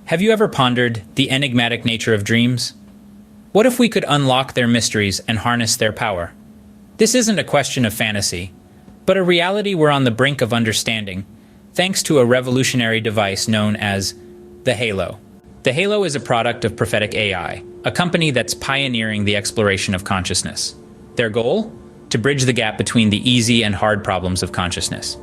Have you ever pondered the enigmatic nature of dreams? What if we could unlock their mysteries and harness their power? This isn't a question of fantasy, but a reality we're on the brink of understanding, thanks to a revolutionary device known as the Halo. The Halo is a product of Prophetic AI, a company that's pioneering the exploration of consciousness. Their goal? To bridge the gap between the easy and hard problems of consciousness.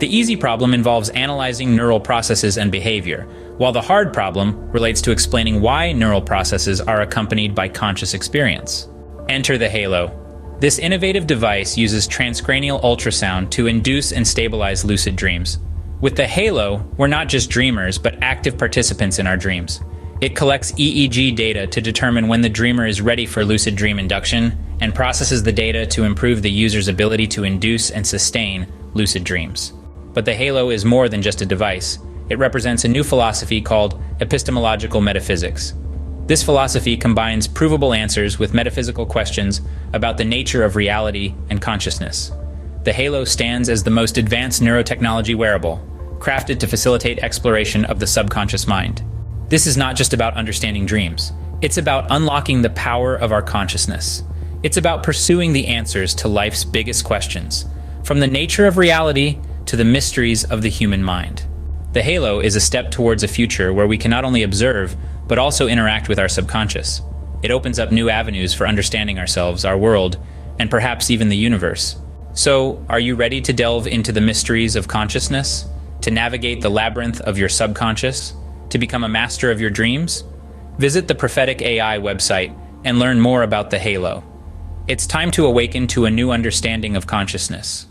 The easy problem involves analyzing neural processes and behavior, while the hard problem relates to explaining why neural processes are accompanied by conscious experience. Enter the Halo. This innovative device uses transcranial ultrasound to induce and stabilize lucid dreams. With the Halo, we're not just dreamers, but active participants in our dreams. It collects EEG data to determine when the dreamer is ready for lucid dream induction, and processes the data to improve the user's ability to induce and sustain lucid dreams. But the Halo is more than just a device. It represents a new philosophy called epistemological metaphysics. This philosophy combines provable answers with metaphysical questions about the nature of reality and consciousness. The Halo stands as the most advanced neurotechnology wearable, crafted to facilitate exploration of the subconscious mind. This is not just about understanding dreams. It's about unlocking the power of our consciousness. It's about pursuing the answers to life's biggest questions, from the nature of reality to the mysteries of the human mind. The Halo is a step towards a future where we can not only observe, but also interact with our subconscious. It opens up new avenues for understanding ourselves, our world, and perhaps even the universe. So, are you ready to delve into the mysteries of consciousness? To navigate the labyrinth of your subconscious? To become a master of your dreams? Visit the Prophetic AI website and learn more about the Halo. It's time to awaken to a new understanding of consciousness.